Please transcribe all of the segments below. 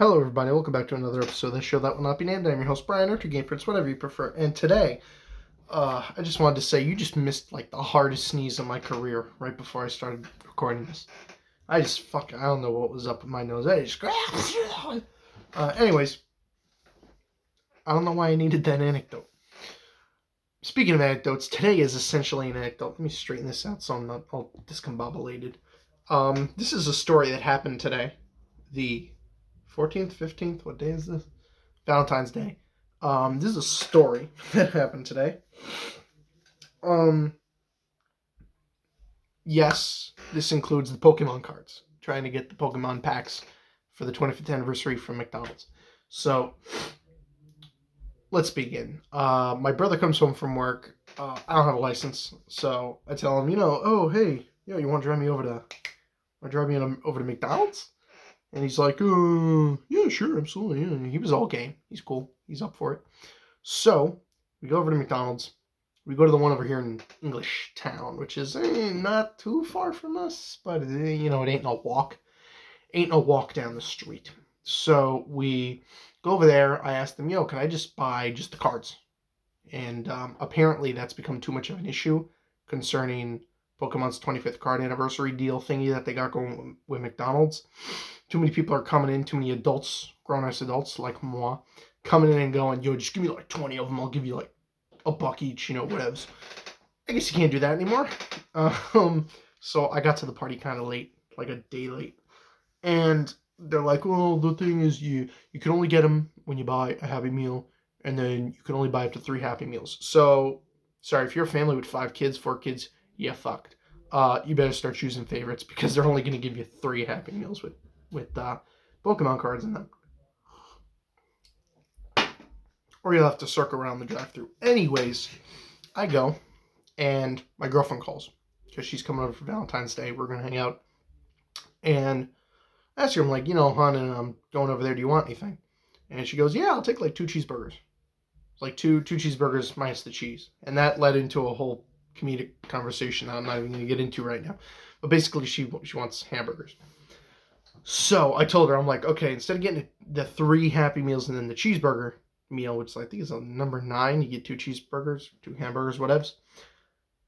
Hello everybody, welcome back to another episode of the show that will not be named. I'm your host Brian, or to Game Prince, whatever you prefer. And today, I just wanted to say you just missed like the hardest sneeze of my career right before I started recording this. I don't know what was up with my nose. Anyways, I don't know why I needed that anecdote. Speaking of anecdotes, today is essentially an anecdote. Let me straighten this out so I'm not all discombobulated. This is a story that happened today. The 14th, 15th, what day is this? Valentine's Day. This is a story that happened today. Yes, this includes the Pokemon cards. Trying to get the Pokemon packs for the 25th anniversary from McDonald's. So, let's begin. My brother comes home from work. I don't have a license, so I tell him, oh, hey, you want to drive me over to McDonald's? And he's like, yeah, sure, absolutely. Yeah. He was all game. He's cool. He's up for it. So, we go over to McDonald's. We go to the one over here in English Town, which is not too far from us, but, it ain't no walk. Ain't no walk down the street. So, we go over there. I asked them, can I just buy just the cards? And apparently that's become too much of an issue concerning Pokemon's 25th card anniversary deal thingy that they got going with McDonald's. Too many people are coming in, too many adults, grown-ass adults like moi, coming in and going, just give me like 20 of them, I'll give you like $1 each, whatevs. I guess you can't do that anymore. So I got to the party kind of late, like a day late. And they're like, well, the thing is you can only get them when you buy a Happy Meal, and then you can only buy up to 3 Happy Meals. So, sorry, if you're a family with 5 kids, 4 kids, yeah, fucked. You better start choosing favorites because they're only going to give you 3 Happy Meals with Pokemon cards in them. Or you'll have to circle around the drive-thru. Anyways, I go, and my girlfriend calls because she's coming over for Valentine's Day. We're going to hang out. And I ask her, I'm like, hon, and I'm going over there. Do you want anything? And she goes, yeah, I'll take like 2 cheeseburgers. Like two cheeseburgers minus the cheese. And that led into a whole comedic conversation that I'm not even going to get into right now. But basically, she wants hamburgers. So I told her, I'm like, okay, instead of getting the 3 Happy Meals and then the cheeseburger meal, which I think is a number 9, you get 2 cheeseburgers, 2 hamburgers, whatevs.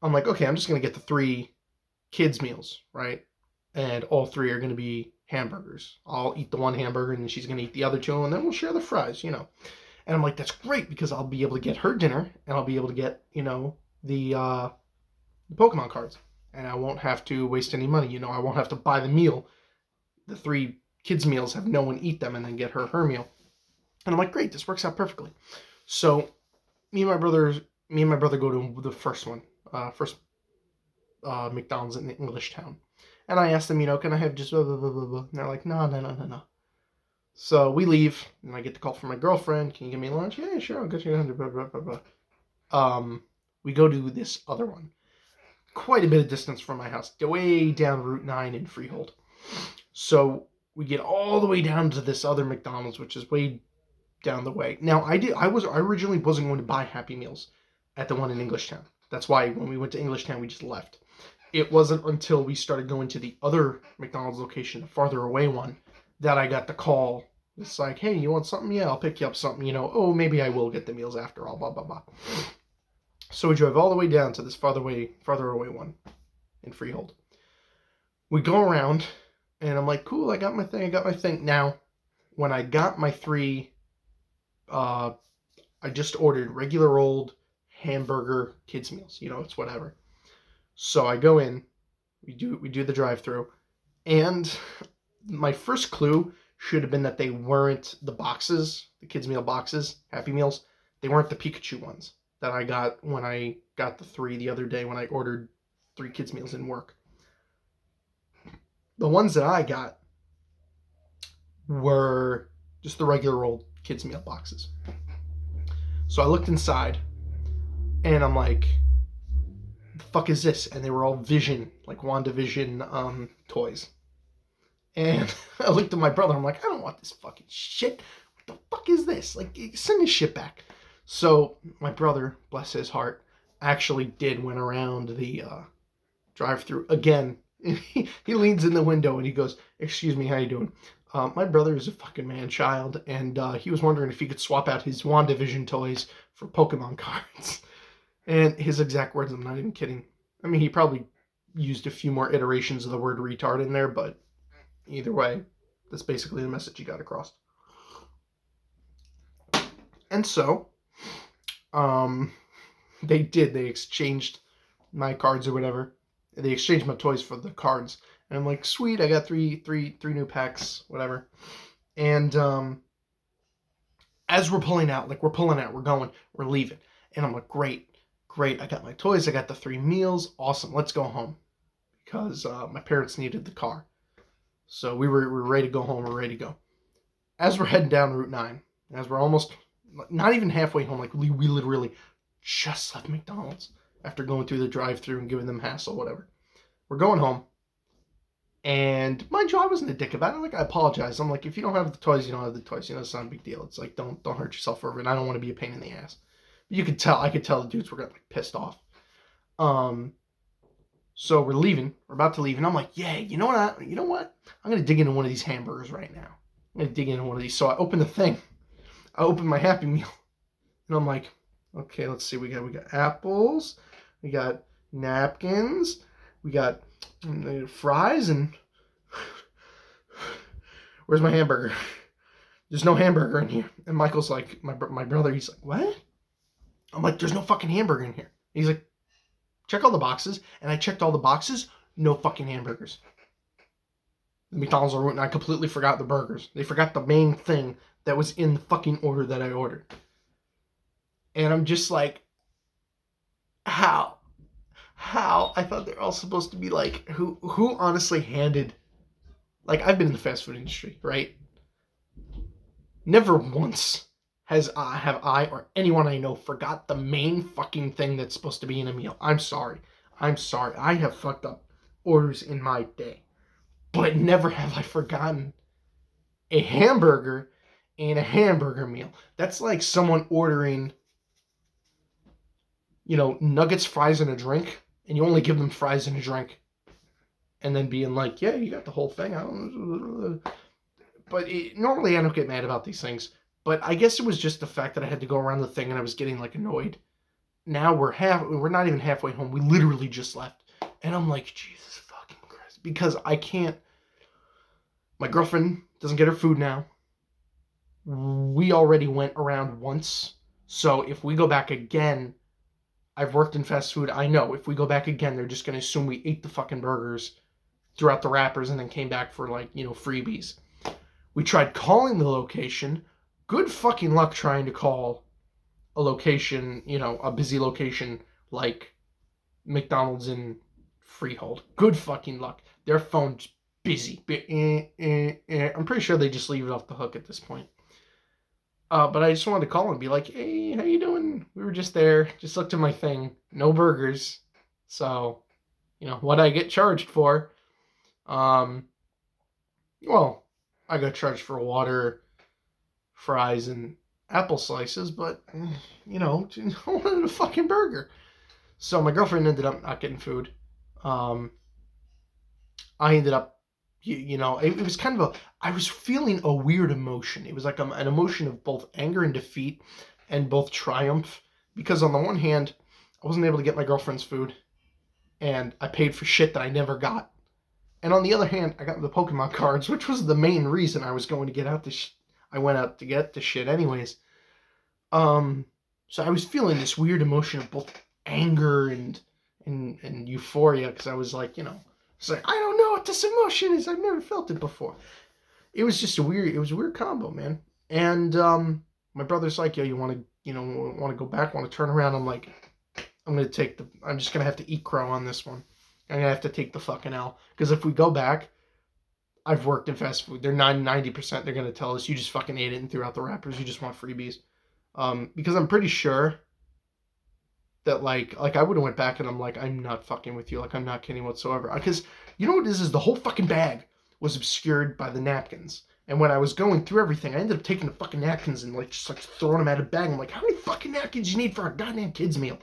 I'm like, okay, I'm just going to get the 3 kids meals, right? And all 3 are going to be hamburgers. I'll eat the 1 hamburger and then she's going to eat the other 2, and then we'll share the fries, And I'm like, that's great because I'll be able to get her dinner and I'll be able to get, the Pokemon cards. And I won't have to waste any money. I won't have to buy the meal. The 3 kids' meals, have no one eat them, and then get her meal. And I'm like, great, this works out perfectly. So me and my brother go to the first one, McDonald's in English Town. And I asked them, can I have just blah, blah, blah, blah, blah. And they're like, no. So we leave, and I get the call from my girlfriend. Can you give me lunch? Yeah, sure, I'll get you 100, blah, blah, blah, blah. We go to this other one. Quite a bit of distance from my house, way down Route 9 in Freehold. So we get all the way down to this other McDonald's, which is way down the way. Now, I originally wasn't going to buy Happy Meals at the one in English Town. That's why when we went to English Town, we just left. It wasn't until we started going to the other McDonald's location, the farther away one, that I got the call. It's like, hey, you want something? Yeah, I'll pick you up something. Oh, maybe I will get the meals after all, blah, blah, blah. So we drove all the way down to this farther away one in Freehold. We go around, and I'm like, cool, I got my thing. Now, when I got my 3, I just ordered regular old hamburger kids meals. It's whatever. So I go in, we do the drive-thru, and my first clue should have been that they weren't the boxes, the kids meal boxes, Happy Meals. They weren't the Pikachu ones that I got when I got the 3 the other day when I ordered 3 kids meals in work. The ones that I got were just the regular old kids meal boxes. So I looked inside, and I'm like, the fuck is this? And they were all Vision, like WandaVision toys. And I looked at my brother, I'm like, I don't want this fucking shit. What the fuck is this? Like, send this shit back. So my brother, bless his heart, actually went around the drive-thru again. He leans in the window and he goes, excuse me, how you doing? My brother is a fucking man-child, and he was wondering if he could swap out his WandaVision toys for Pokemon cards. And his exact words, I'm not even kidding. I mean, he probably used a few more iterations of the word retard in there, but either way, that's basically the message he got across. And so, they exchanged my cards or whatever. They exchanged my toys for the cards. And I'm like, sweet, I got three new packs, whatever. And as we're pulling out, we're leaving. And I'm like, great, I got my toys, I got the 3 meals, awesome, let's go home. Because my parents needed the car. So we were ready to go home, we're ready to go. As we're heading down Route 9, as we're almost, not even halfway home, like we literally just left McDonald's after going through the drive-thru and giving them hassle, whatever. We're going home. And mind you, I wasn't a dick about it. Like, I apologize. I'm like, if you don't have the toys, you don't have the toys. You know, it's not a big deal. It's like, don't hurt yourself over it. And I don't want to be a pain in the ass. You could tell. I could tell the dudes were like pissed off. So we're leaving. We're about to leave, and I'm like, yeah, you know what? I'm gonna dig into one of these hamburgers right now. I'm gonna dig into one of these. So I open the thing. I open my Happy Meal, and I'm like, okay, let's see. We got apples. We got napkins. We got fries, and where's my hamburger? There's no hamburger in here. And Michael's like, my brother, he's like, what? I'm like, there's no fucking hamburger in here. He's like, check all the boxes. And I checked all the boxes, no fucking hamburgers. The McDonald's on Route 9 completely forgot the burgers. They forgot the main thing that was in the fucking order that I ordered. And I'm just like, how? I thought they're all supposed to be like, who honestly handed, like, I've been in the fast food industry, right? Never once have I or anyone I know forgot the main fucking thing that's supposed to be in a meal. I'm sorry. I have fucked up orders in my day. But never have I forgotten a hamburger in a hamburger meal. That's like someone ordering, nuggets, fries, and a drink, and you only give them fries and a drink, and then being like, yeah, you got the whole thing. But normally I don't get mad about these things, but I guess it was just the fact that I had to go around the thing and I was getting like annoyed. Now we're not even halfway home. We literally just left, and I'm like, Jesus fucking Christ, because I can't. My girlfriend doesn't get her food now. We already went around once, so if we go back again, I've worked in fast food. I know if we go back again, they're just going to assume we ate the fucking burgers, threw out the wrappers, and then came back for freebies. We tried calling the location. Good fucking luck trying to call a location, a busy location like McDonald's in Freehold. Good fucking luck. Their phone's busy. I'm pretty sure they just leave it off the hook at this point. But I just wanted to call and be like, hey, how you doing? We were just there. Just looked at my thing. No burgers. So, what I get charged for. Well, I got charged for water, fries, and apple slices, but, I wanted a fucking burger. So my girlfriend ended up not getting food. I ended up, it was kind of I was feeling a weird emotion. It was like an emotion of both anger and defeat and both triumph. Because on the one hand, I wasn't able to get my girlfriend's food, and I paid for shit that I never got. And on the other hand, I got the Pokemon cards, which was the main reason I was going to get out this. I went out to get the shit anyways. So I was feeling this weird emotion of both anger and euphoria, because I was like, it's like, I don't know what this emotion is. I've never felt it before. It was just a weird combo, man. And my brother's like, yo, you want to go back? Want to turn around? I'm like, I'm just gonna have to eat crow on this one. I'm gonna have to take the fucking L, because if we go back, I've worked in fast food. They're 90%. They're gonna tell us you just fucking ate it and threw out the wrappers. You just want freebies. Because I'm pretty sure that like I would have went back and I'm like, I'm not fucking with you. Like, I'm not kidding whatsoever. Because you know what it is the whole fucking bag was obscured by the napkins. And when I was going through everything, I ended up taking the fucking napkins and just throwing them out of the bag. I'm like, how many fucking napkins you need for a goddamn kid's meal?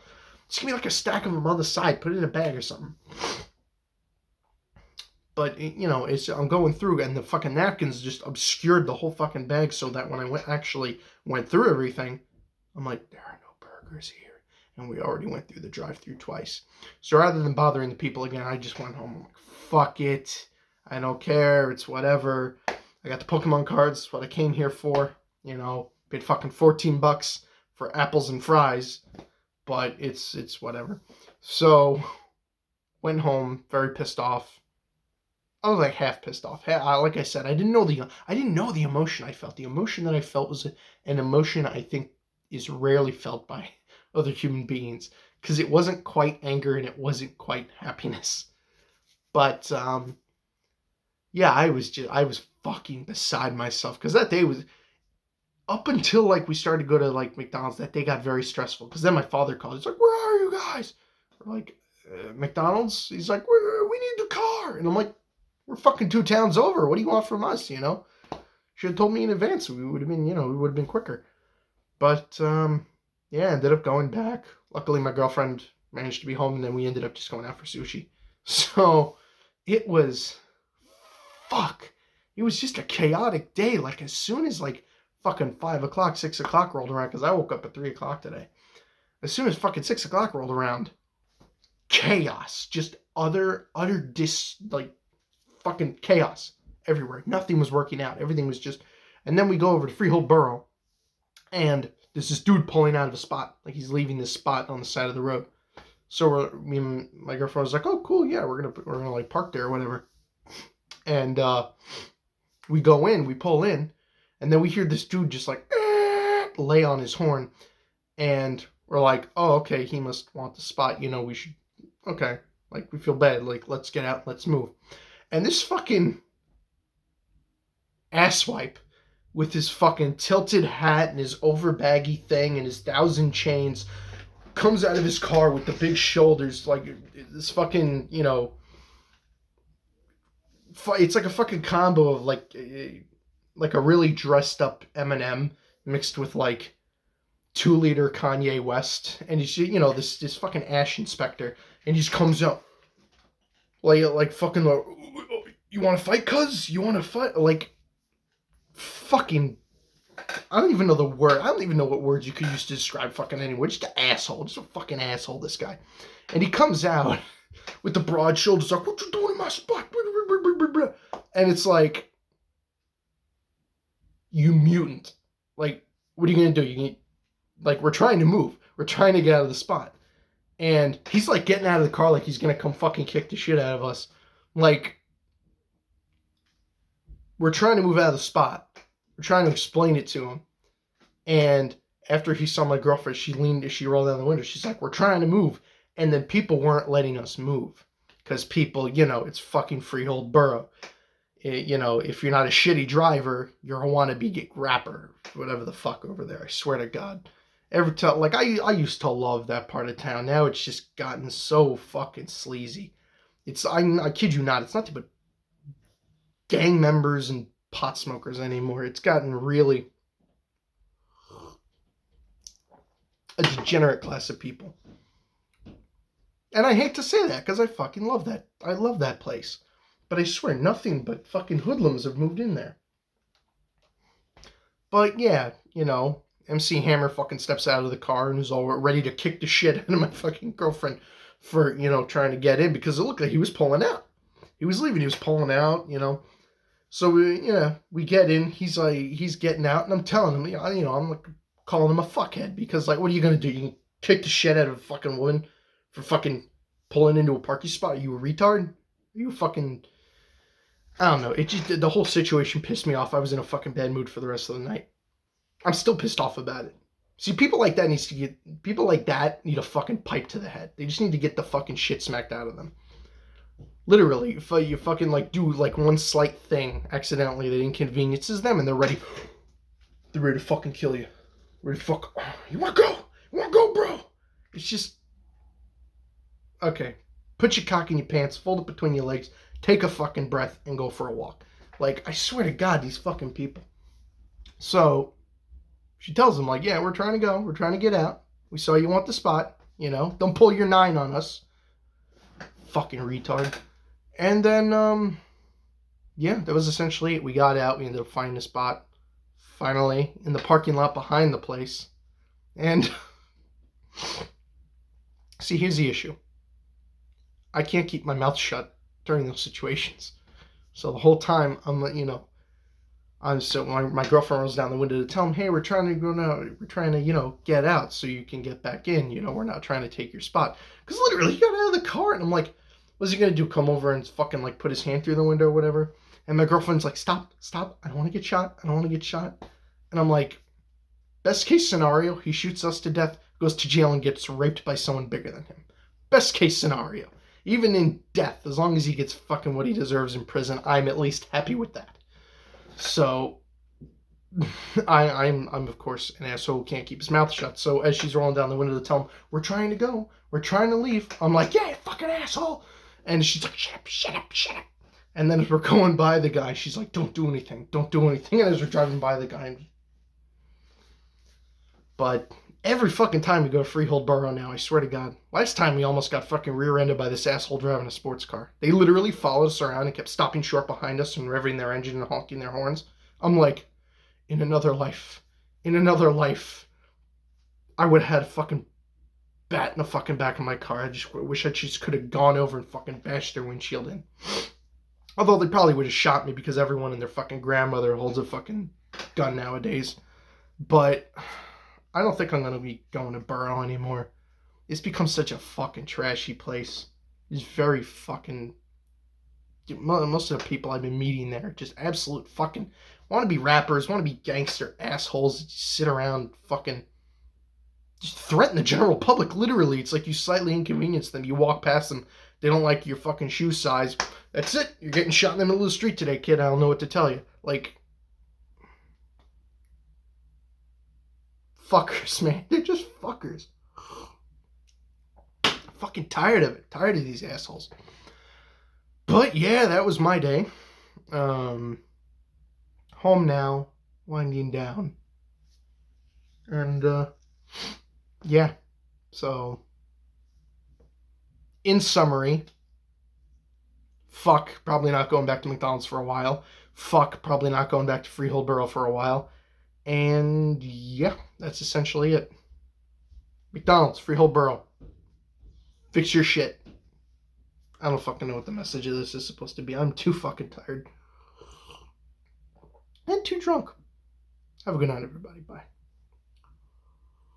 Just give me like a stack of them on the side. Put it in a bag or something. But, I'm going through, and the fucking napkins just obscured the whole fucking bag, so that when I actually went through everything, I'm like, there are no burgers here. And we already went through the drive-thru twice. So rather than bothering the people again, I just went home. I'm like, fuck it. I don't care. It's whatever. I got the Pokemon cards. That's what I came here for. Paid fucking $14 for apples and fries. But it's whatever. So, went home, very pissed off. I was like half pissed off. Like I said, I didn't know the emotion I felt. The emotion that I felt was an emotion I think is rarely felt by other human beings, because it wasn't quite anger and it wasn't quite happiness. But yeah, I was fucking beside myself, because that day was, up until like we started to go to like McDonald's, that day got very stressful, because then my father called. He's like, "Where are you guys?" We're like, McDonald's. He's like, "We need the car," and I'm like, "We're fucking 2 towns over. What do you want from us? Should have told me in advance. We would have been quicker." But yeah, ended up going back. Luckily, my girlfriend managed to be home, and then we ended up just going out for sushi. So it was, it was just a chaotic day. Like, as soon as like fucking 5 o'clock, 6 o'clock rolled around, because I woke up at 3 o'clock today. As soon as fucking 6 o'clock rolled around, chaos, just utter fucking chaos everywhere. Nothing was working out. Everything was just, and then we go over to Freehold Borough, and there's this dude pulling out of a spot, like he's leaving this spot on the side of the road. So me and my girlfriend was like, "Oh, cool, yeah, we're gonna like park there or whatever." And we go in, we pull in, and then we hear this dude just like lay on his horn, and we're like, "Oh, okay, he must want the spot. We should, okay." Like, we feel bad. Like, let's get out, let's move. And this fucking asswipe with his fucking tilted hat and his over baggy thing and his 1,000 chains comes out of his car with the big shoulders, like this fucking, it's like a fucking combo of like a really dressed up Eminem mixed with like 2-liter Kanye West, and he's this fucking Ash Inspector, and he just comes out like fucking like, "You want to fight, cuz? You want to fight?" Like, fucking, I don't even know the word. I don't even know what words you could use to describe fucking anyone. Just an asshole. Just a fucking asshole, this guy. And he comes out with the broad shoulders, like, "What you doing in my spot?" And it's like, you mutant. Like, what are you going to do? Like, we're trying to move. We're trying to get out of the spot. And he's like getting out of the car like he's going to come fucking kick the shit out of us. Like, we're trying to move out of the spot. We're trying to explain it to him. And after he saw my girlfriend, she rolled down the window. She's like, "We're trying to move." And then people weren't letting us move. Because people, it's fucking Freehold Borough. If you're not a shitty driver, you're a wannabe rapper. Whatever the fuck over there. I swear to God. I used to love that part of town. Now it's just gotten so fucking sleazy. I kid you not, it's nothing but gang members and pot smokers anymore. It's gotten really a degenerate class of people. And I hate to say that, because I fucking love that. I love that place. But I swear, nothing but fucking hoodlums have moved in there. But yeah, MC Hammer fucking steps out of the car and is all ready to kick the shit out of my fucking girlfriend for, trying to get in, because it looked like he was pulling out. He was leaving, he was pulling out, So we get in, he's getting out, and I'm telling him, I'm like calling him a fuckhead, because like, what are you going to do? You can kick the shit out of a fucking woman for fucking pulling into a parking spot? Are you a retard? Are you fucking, I don't know. It just, the whole situation pissed me off. I was in a fucking bad mood for the rest of the night. I'm still pissed off about it. See, people like that need a fucking pipe to the head. They just need to get the fucking shit smacked out of them. Literally, if you fucking like do like one slight thing accidentally that inconveniences them, and they're ready to fucking kill you. Ready to fuck. You wanna go? You wanna go, bro? It's just, okay. Put your cock in your pants, fold it between your legs, take a fucking breath, and go for a walk. Like, I swear to God, these fucking people. So she tells him, like, "Yeah, we're trying to go. We're trying to get out. We saw you want the spot. Don't pull your 9 on us. Fucking retard." And then yeah, that was essentially it. We got out. We ended up finding a spot, finally, in the parking lot behind the place. And see, here's the issue. I can't keep my mouth shut during those situations. So the whole time, so my girlfriend rolls down the window to tell him, hey, we're trying to go now. We're trying to, get out so you can get back in. We're not trying to take your spot. Because literally, he got out of the car, and I'm like, what's he going to do? Come over and fucking, put his hand through the window or whatever? And my girlfriend's like, stop. I don't want to get shot. And I'm like, best case scenario, he shoots us to death, goes to jail, and gets raped by someone bigger than him. Best case scenario. Even in death, as long as he gets fucking what he deserves in prison, I'm at least happy with that. So, I'm of course an asshole who can't keep his mouth shut. So as she's rolling down the window to tell him, we're trying to go, we're trying to leave, I'm like, yeah, you fucking asshole. And she's like, shut up. And then as we're going by the guy, she's like, don't do anything. And as we're driving by the guy, but every fucking time we go to Freehold Borough now, I swear to God, last time we almost got fucking rear-ended by this asshole driving a sports car. They literally followed us around and kept stopping short behind us and revving their engine and honking their horns. I'm like, in another life, I would have had a fucking bat in the fucking back of my car. I just wish I just could have gone over and fucking bashed their windshield in. Although they probably would have shot me because everyone and their fucking grandmother holds a fucking gun nowadays. But I don't think I'm going to be going to Borough anymore. It's become such a fucking trashy place. It's very fucking... Most of the people I've been meeting there just absolute fucking... want to be rappers, want to be gangster assholes that just sit around fucking... just threaten the general public, literally. It's like you slightly inconvenience them. You walk past them, they don't like your fucking shoe size. That's it. You're getting shot in the middle of the street today, kid. I don't know what to tell you. Fuckers, man. They're just fuckers. Fucking tired of it. Tired of these assholes. But yeah, that was my day. Home now. Winding down. And, yeah. So, in summary, fuck, probably not going back to McDonald's for a while. Fuck, probably not going back to Freehold Borough for a while. And yeah, that's essentially it. McDonald's, Freehold Borough. Fix your shit. I don't fucking know what the message of this is supposed to be. I'm too fucking tired. And too drunk. Have a good night, everybody. Bye.